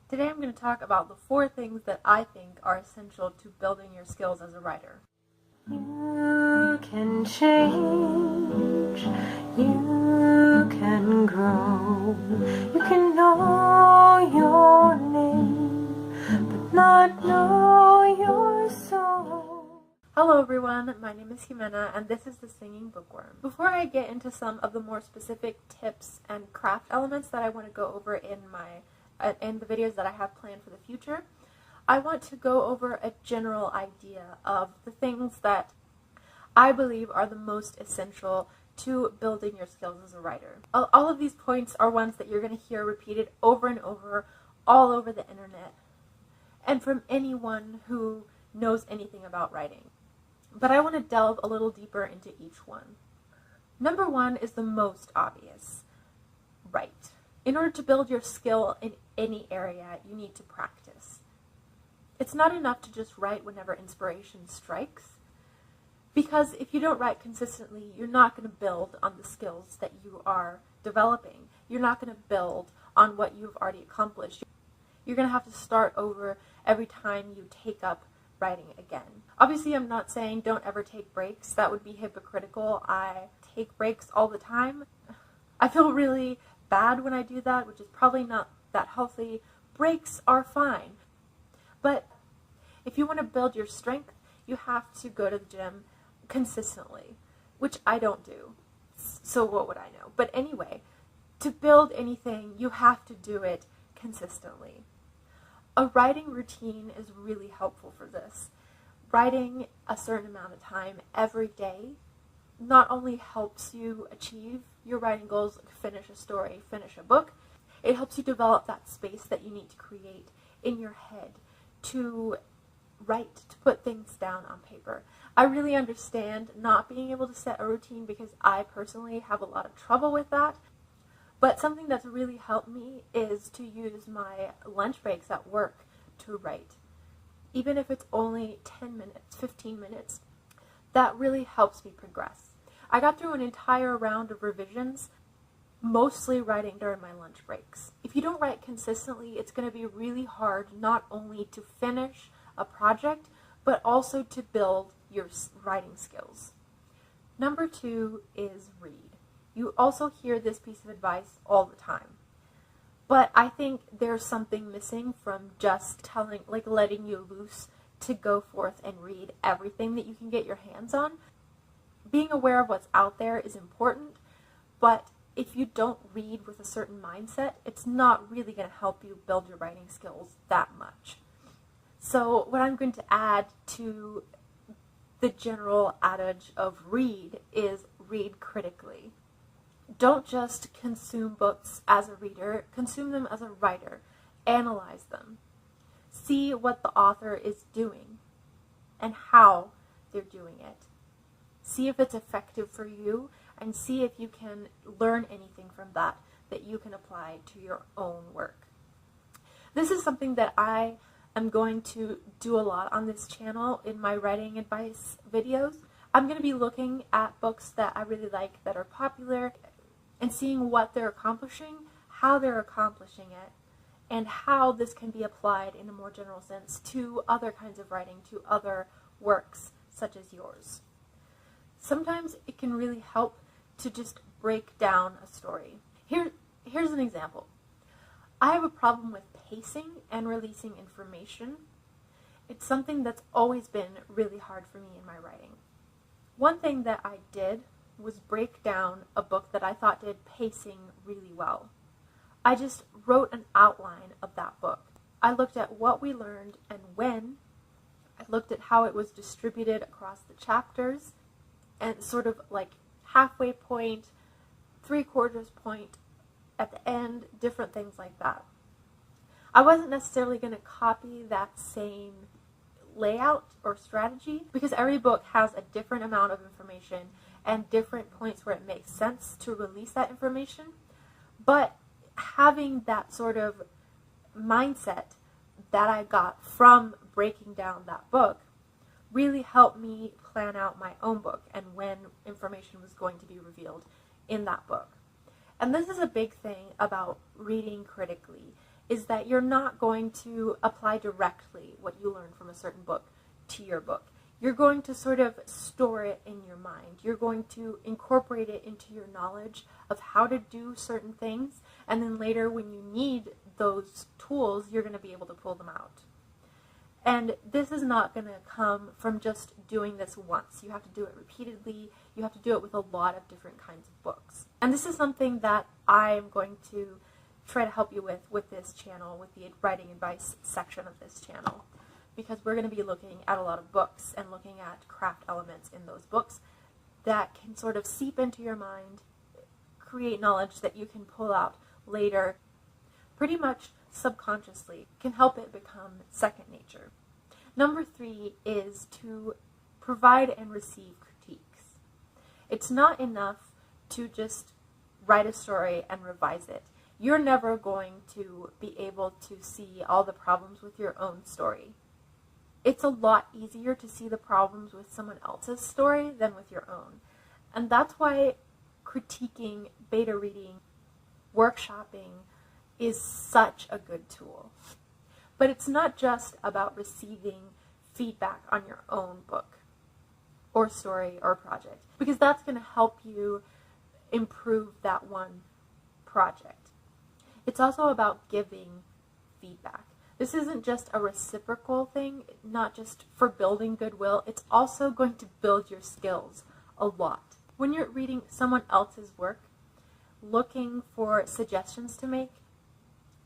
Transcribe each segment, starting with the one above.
Today I'm going to talk about the 4 things that I think are essential to building your skills as a writer. You can change, you can grow, you can know your name, but not know your soul. Hello everyone, my name is Jimena and this is the Singing Bookworm. Before I get into some of the more specific tips and craft elements that I want to go over in the videos that I have planned for the future, I want to go over a general idea of the things that I believe are the most essential to building your skills as a writer. All of these points are ones that you're going to hear repeated over and over all over the internet and from anyone who knows anything about writing. But I want to delve a little deeper into each one. Number 1 is the most obvious. Write. In order to build your skill in any area, you need to practice. It's not enough to just write whenever inspiration strikes, because if you don't write consistently, you're not going to build on the skills that you are developing. You're not going to build on what you've already accomplished. You're going to have to start over every time you take up writing again. Obviously, I'm not saying don't ever take breaks. That would be hypocritical. I take breaks all the time. I feel really bad when I do that, which is probably not that healthy. Breaks are fine. But if you want to build your strength, you have to go to the gym consistently, which I don't do. So what would I know? But anyway, to build anything, you have to do it consistently. A writing routine is really helpful for this. Writing a certain amount of time every day not only helps you achieve your writing goals, like finish a story, finish a book, it helps you develop that space that you need to create in your head to write, to put things down on paper. I really understand not being able to set a routine because I personally have a lot of trouble with that. But something that's really helped me is to use my lunch breaks at work to write. Even if it's only 10 minutes, 15 minutes, that really helps me progress. I got through an entire round of revisions, mostly writing during my lunch breaks. If you don't write consistently, it's going to be really hard not only to finish a project, but also to build your writing skills. Number 2 is read. You also hear this piece of advice all the time. But I think there's something missing from just letting you loose to go forth and read everything that you can get your hands on. Being aware of what's out there is important, but if you don't read with a certain mindset, it's not really going to help you build your writing skills that much. So what I'm going to add to the general adage of read is read critically. Don't just consume books as a reader, consume them as a writer. Analyze them. See what the author is doing and how they're doing it. See if it's effective for you and see if you can learn anything from that you can apply to your own work. This is something that I am going to do a lot on this channel in my writing advice videos. I'm going to be looking at books that I really like that are popular and seeing what they're accomplishing, how they're accomplishing it, and how this can be applied in a more general sense to other kinds of writing, to other works such as yours. Sometimes it can really help to just break down a story. Here's an example. I have a problem with pacing and releasing information. It's something that's always been really hard for me in my writing. One thing that I did was break down a book that I thought did pacing really well. I just wrote an outline of that book. I looked at what we learned and when. I looked at how it was distributed across the chapters and sort of like halfway point, 3/4 point at the end, different things like that. I wasn't necessarily going to copy that same layout or strategy because every book has a different amount of information and different points where it makes sense to release that information. But having that sort of mindset that I got from breaking down that book really helped me plan out my own book and when information was going to be revealed in that book. And this is a big thing about reading critically, is that you're not going to apply directly what you learned from a certain book to your book. You're going to sort of store it in your mind. You're going to incorporate it into your knowledge of how to do certain things, and then later when you need those tools, you're going to be able to pull them out. And this is not going to come from just doing this once. You have to do it repeatedly. You have to do it with a lot of different kinds of books. And this is something that I'm going to try to help you with this channel, with the writing advice section of this channel, because we're going to be looking at a lot of books and looking at craft elements in those books that can sort of seep into your mind, create knowledge that you can pull out later, pretty much subconsciously, can help it become second nature. Number 3 is to provide and receive critiques. It's not enough to just write a story and revise it. You're never going to be able to see all the problems with your own story. It's a lot easier to see the problems with someone else's story than with your own. And that's why critiquing, beta reading, workshopping is such a good tool. But it's not just about receiving feedback on your own book or story or project, because that's going to help you improve that one project. It's also about giving feedback. This isn't just a reciprocal thing, not just for building goodwill, it's also going to build your skills a lot. When you're reading someone else's work, looking for suggestions to make,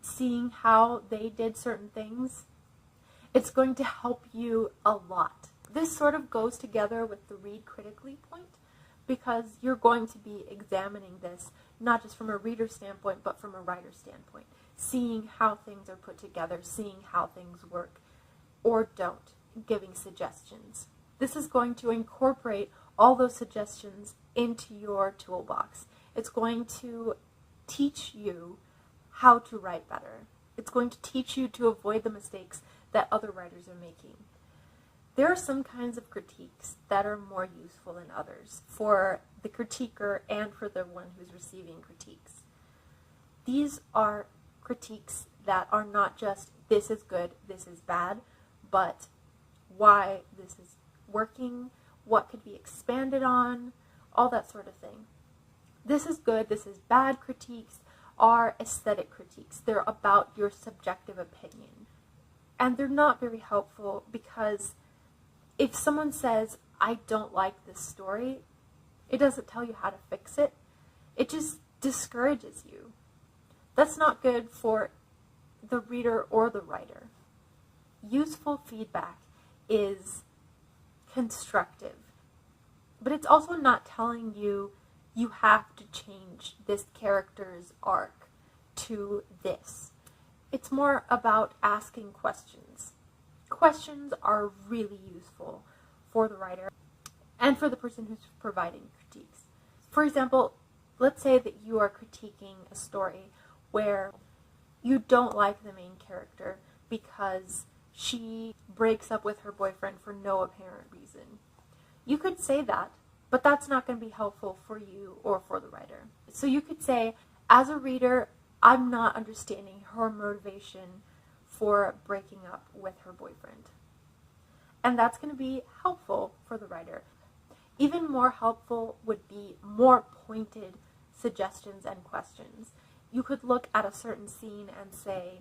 seeing how they did certain things, it's going to help you a lot. This sort of goes together with the read critically point, because you're going to be examining this not just from a reader standpoint, but from a writer standpoint, seeing how things are put together, seeing how things work or don't, giving suggestions. This is going to incorporate all those suggestions into your toolbox. It's going to teach you how to write better. It's going to teach you to avoid the mistakes that other writers are making. There are some kinds of critiques that are more useful than others for the critiquer and for the one who's receiving critiques. These are critiques that are not just this is good, this is bad, but why this is working, what could be expanded on, all that sort of thing. This is good, this is bad critiques are aesthetic critiques. They're about your subjective opinion. And they're not very helpful because if someone says, I don't like this story, it doesn't tell you how to fix it. It just discourages you. That's not good for the reader or the writer. Useful feedback is constructive, but it's also not telling you you have to change this character's arc to this. It's more about asking questions. Questions are really useful for the writer and for the person who's providing critiques. For example, let's say that you are critiquing a story where you don't like the main character because she breaks up with her boyfriend for no apparent reason. You could say that, but that's not going to be helpful for you or for the writer. So you could say, as a reader, I'm not understanding her motivation for breaking up with her boyfriend. And that's going to be helpful for the writer. Even more helpful would be more pointed suggestions and questions. You could look at a certain scene and say,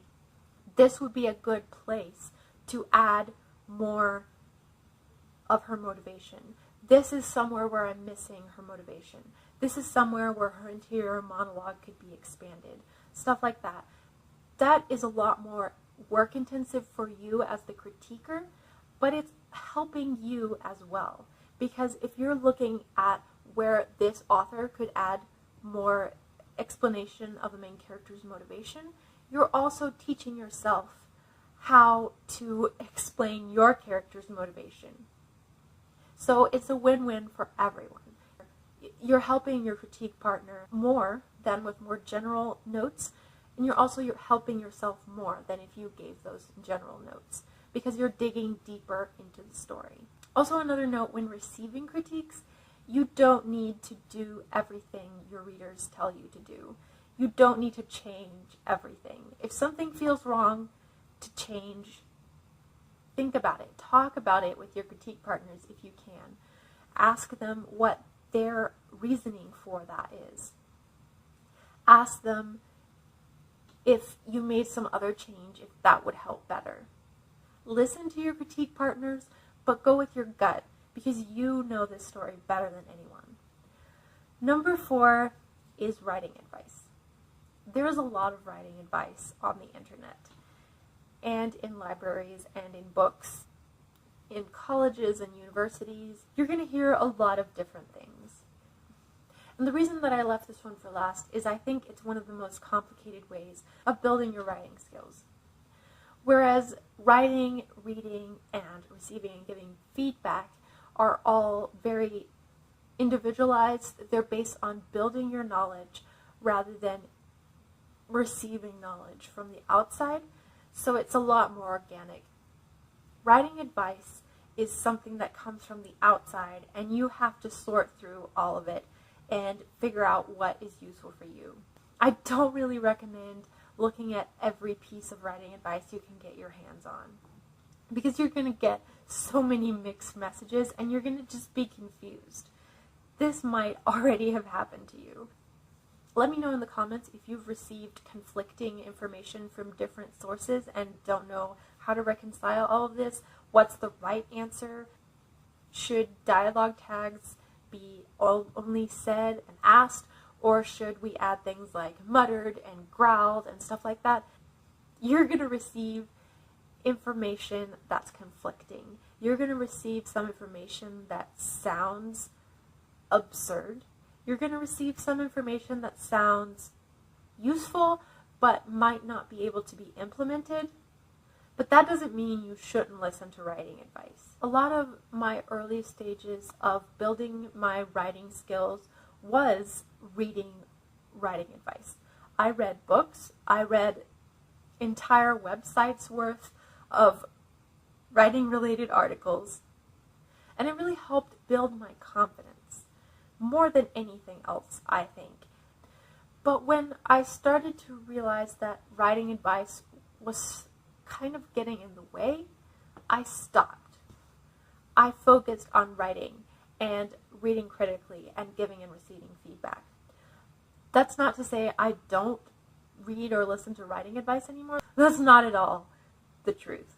this would be a good place to add more of her motivation. This is somewhere where I'm missing her motivation. This is somewhere where her interior monologue could be expanded. Stuff like that. That is a lot more work intensive for you as the critiquer, but it's helping you as well. Because if you're looking at where this author could add more explanation of the main character's motivation, you're also teaching yourself how to explain your character's motivation. So it's a win-win for everyone. You're helping your critique partner more than with more general notes, and you're helping yourself more than if you gave those general notes, because you're digging deeper into the story. Also, another note, when receiving critiques, you don't need to do everything your readers tell you to do. You don't need to change everything. If something feels wrong to change, think about it. Talk about it with your critique partners if you can. Ask them what their reasoning for that is. Ask them if you made some other change, if that would help better. Listen to your critique partners, but go with your gut, because you know this story better than anyone. Number 4 is writing advice. There's a lot of writing advice on the internet, and in libraries, and in books, in colleges and universities. You're going to hear a lot of different things. And the reason that I left this one for last is I think it's one of the most complicated ways of building your writing skills. Whereas writing, reading, and receiving and giving feedback are all very individualized. They're based on building your knowledge rather than receiving knowledge from the outside. So it's a lot more organic. Writing advice is something that comes from the outside, and you have to sort through all of it and figure out what is useful for you. I don't really recommend looking at every piece of writing advice you can get your hands on, because you're going to get so many mixed messages and you're going to just be confused. This might already have happened to you. Let me know in the comments if you've received conflicting information from different sources and don't know how to reconcile all of this. What's the right answer? Should dialogue tags be only said and asked, or should we add things like muttered and growled and stuff like that? You're going to receive information that's conflicting. You're going to receive some information that sounds absurd. You're going to receive some information that sounds useful but might not be able to be implemented. But that doesn't mean you shouldn't listen to writing advice. A lot of my early stages of building my writing skills was reading writing advice. I read books. I read entire websites worth of writing related articles. And it really helped build my confidence more than anything else, I think. But when I started to realize that writing advice was kind of getting in the way, I stopped. I focused on writing and reading critically and giving and receiving feedback. That's not to say I don't read or listen to writing advice anymore. That's not at all the truth.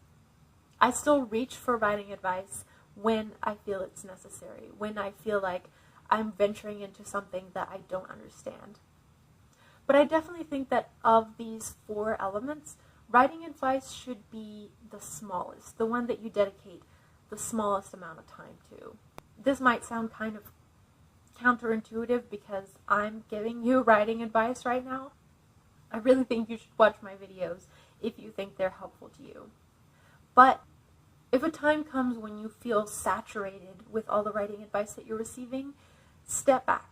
I still reach for writing advice when I feel it's necessary, when I feel like I'm venturing into something that I don't understand. But I definitely think that of these 4 elements, writing advice should be the smallest, the one that you dedicate the smallest amount of time to. This might sound kind of counterintuitive because I'm giving you writing advice right now. I really think you should watch my videos if you think they're helpful to you. But if a time comes when you feel saturated with all the writing advice that you're receiving, step back.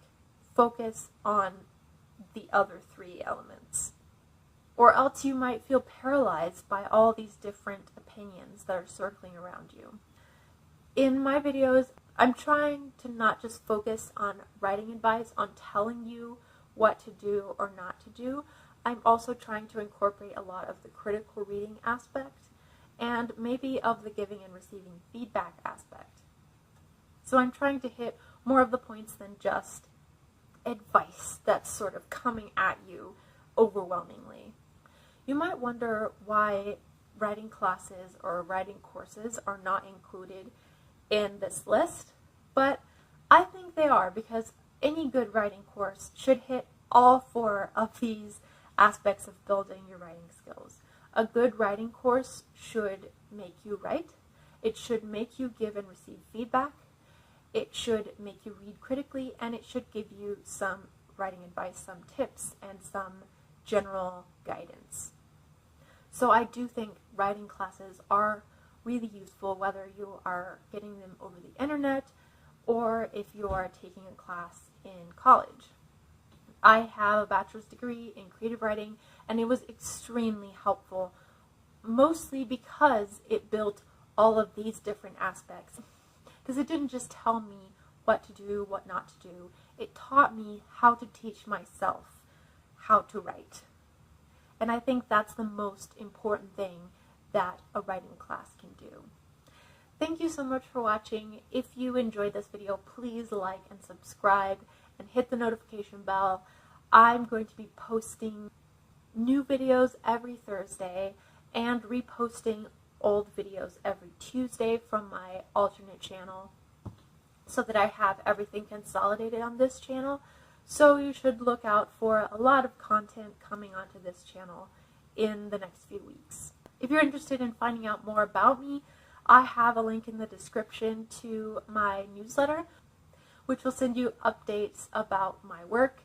Focus on the other 3 elements. Or else you might feel paralyzed by all these different opinions that are circling around you. In my videos, I'm trying to not just focus on writing advice, on telling you what to do or not to do. I'm also trying to incorporate a lot of the critical reading aspect and maybe of the giving and receiving feedback aspect. So I'm trying to hit more of the points than just advice that's sort of coming at you overwhelmingly. You might wonder why writing classes or writing courses are not included in this list, but I think they are, because any good writing course should hit all 4 of these aspects of building your writing skills. A good writing course should make you write. It should make you give and receive feedback. It should make you read critically, and it should give you some writing advice, some tips, and some general guidance. So I do think writing classes are really useful, whether you are getting them over the internet or if you are taking a class in college. I have a bachelor's degree in creative writing, and it was extremely helpful, mostly because it built all of these different aspects. Because it didn't just tell me what to do, what not to do. It taught me how to teach myself how to write. And I think that's the most important thing that a writing class can do. Thank you so much for watching. If you enjoyed this video, please like and subscribe and hit the notification bell. I'm going to be posting new videos every Thursday and reposting old videos every Tuesday from my alternate channel so that I have everything consolidated on this channel. So you should look out for a lot of content coming onto this channel in the next few weeks. If you're interested in finding out more about me, I have a link in the description to my newsletter, which will send you updates about my work,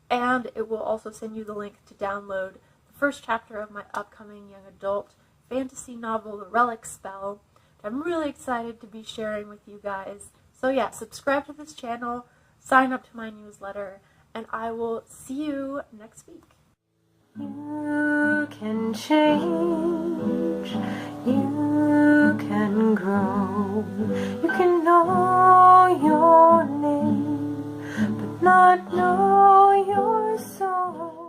and it will also send you the link to download the first chapter of my upcoming young adult fantasy novel, The RELIC SPELL, that I'm really excited to be sharing with you guys. So yeah, subscribe to this channel, sign up to my newsletter, and I will see you next week. You can change, you can grow, you can know your name, but not know your soul.